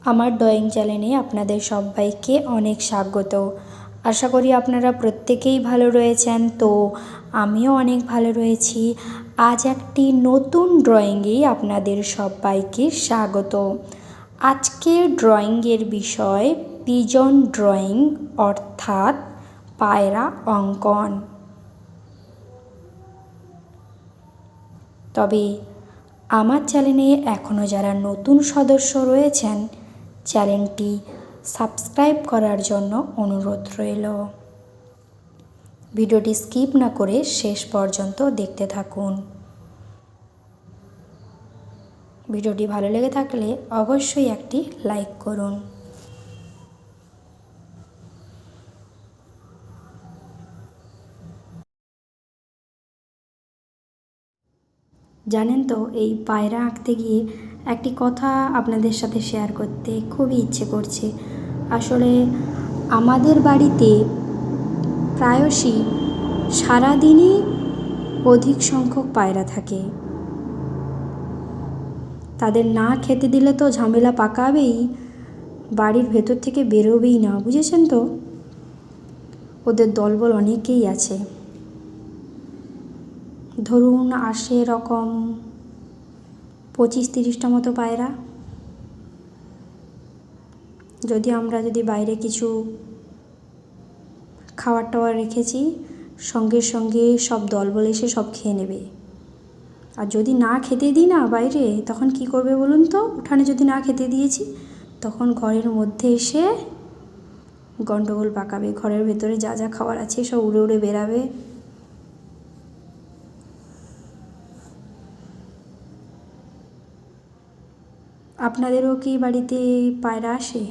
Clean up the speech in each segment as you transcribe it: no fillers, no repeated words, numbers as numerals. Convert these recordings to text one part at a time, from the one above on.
আমার ড্রয়িং চ্যানেলে আপনাদের সবাইকে অনেক স্বাগত। আশা করি আপনারা প্রত্যেকেই ভালো রয়েছেন। তো আমিও অনেক ভালো রয়েছি। আজ একটি নতুন ড্রয়িংয়েই আপনাদের সবাইকে স্বাগত। আজকের ড্রয়িংয়ের বিষয় পিজন ড্রয়িং, অর্থাৎ পায়রা অঙ্কন। তবে আমার চ্যানেলে এখনও যারা নতুন সদস্য রয়েছেন, চ্যানেলটি সাবস্ক্রাইব করার জন্য অনুরোধ রইল। ভিডিওটি স্কিপ না করে শেষ পর্যন্ত দেখতে থাকুন। ভিডিওটি ভালো লেগে থাকলে অবশ্যই একটি লাইক করুন। জানেন তো, এই পায়রা আঁকতে গিয়ে একটি কথা আপনাদের সাথে শেয়ার করতে খুবই ইচ্ছে করছে। আসলে আমাদের বাড়িতে প্রায়শই সারাদিনই অধিক সংখ্যক পায়রা থাকে। তাদের না খেতে দিলে তো ঝামেলা পাকাবেই, বাড়ির ভেতর থেকে বেরোবেই না, বুঝেছেন তো। ওদের দলবল অনেকেই আছে। ধরুন আসে এরকম 25-30টা মতো পায়রা। যদি বাইরে কিছু খাবার টাবার রেখেছি, সঙ্গে সঙ্গে সব দলবল এসে সব খেয়ে নেবে। আর যদি না খেতে দিই না বাইরে, তখন কি করবে বলুন তো। উঠানে যদি না খেতে দিয়েছি, তখন ঘরের মধ্যে এসে গন্ডগোল পাকাবে। ঘরের ভেতরে যা যা খাবার আছে সব উড়ে উড়ে বেরাবে। আপনাদেরও কি বাড়িতে পায়রা আসে?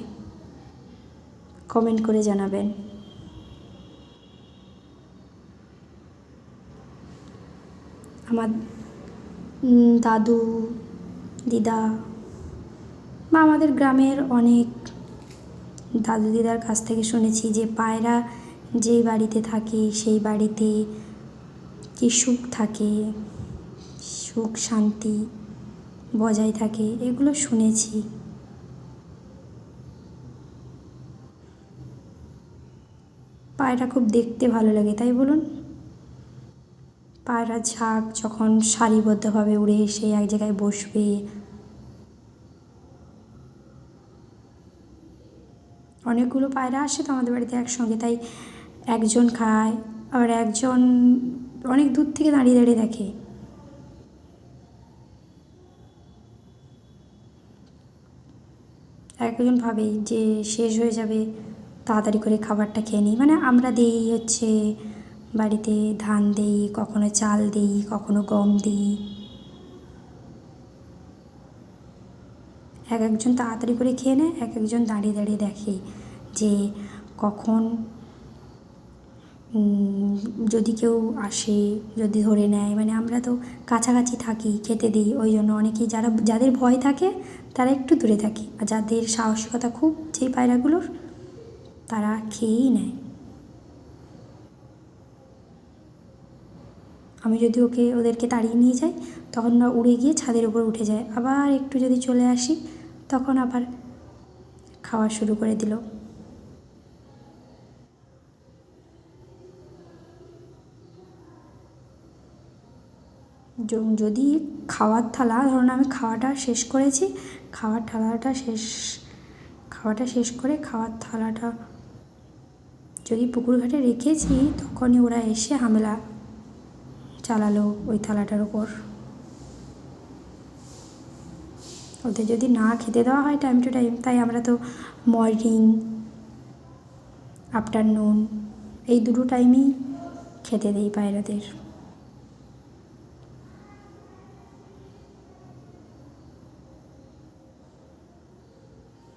কমেন্ট করে জানাবেন। আমার দাদু, দিদা বা আমাদের গ্রামের অনেক দাদু দিদার কাছ থেকে শুনেছি যে পায়রা যেই বাড়িতে থাকে সেই বাড়িতে কি সুখ থাকে, সুখ শান্তি বজায় থাকে, এগুলো শুনেছি। পায়রা খুব দেখতে ভালো লাগে, তাই বলুন। পায়রা ঝাঁক যখন সারিবদ্ধভাবে উড়ে এসে এক জায়গায় বসবে, অনেকগুলো পায়রা আসে তো আমাদের বাড়িতে একসঙ্গে, তাই একজন খায়, আবার একজন অনেক দূর থেকে দাঁড়িয়ে দাঁড়িয়ে দেখে। একজন ভাবে যে শেষ হয়ে যাবে, তাড়াতাড়ি করে খাবারটা খেয়ে নিই। মানে আমরা দিই হচ্ছে বাড়িতে ধান দিই, কখনো চাল দিই, কখনো গম দিই। একজন তাড়াতাড়ি করে খেয়ে নেয়, একজন দাঁড়িয়ে দাঁড়িয়ে দেখে যে কখন যদি কেউ আসে, যদি ধরে নেয়। মানে আমরা তো কাছাকাছি থাকি, খেতে দিই। ওই জন্য অনেকেই যাদের ভয় থাকে তারা একটু দূরে থাকে, আর যাদের সাহসিকতা খুব যেই পায়রাগুলোর, তারা খেয়েই নেয়। আমি যদি ওদেরকে তাড়িয়ে নিয়ে যাই, তখন ওরা উড়ে গিয়ে ছাদের উপর উঠে যায়। আবার একটু যদি চলে আসি, তখন আবার খাওয়া শুরু করে দিল। যদি খাওয়ার থালা, ধরুন আমি খাওয়াটা শেষ করেছি, খাওয়াটা শেষ করে খাওয়ার থালাটা যদি পুকুর ঘাটে রেখেছি, তখনই ওরা এসে হামলা চালালো ওই থালাটার ওপর। ওদের যদি না খেতে দেওয়া হয় টাইম টু টাইম, তাই আমরা তো মর্নিং, আফটারনুন এই দুটো টাইমেই খেতে দিই পায়রাদের।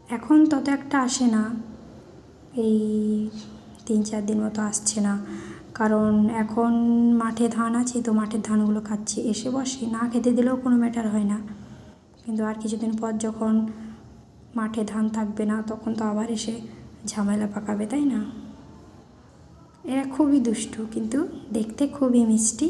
এখন তত একটা আসে না, এই 3-4 দিন মতো আসছে না, কারণ এখন মাঠে ধান আছে তো মাঠের ধানগুলো খাচ্ছে, এসে বসে। না খেতে দিলেও কোনো ম্যাটার হয় না, কিন্তু আর কিছুদিন পর যখন মাঠে ধান থাকবে না, তখন তো আবার এসে ঝামেলা পাকাবে, তাই না। এরা খুবই দুষ্টু, কিন্তু দেখতে খুবই মিষ্টি।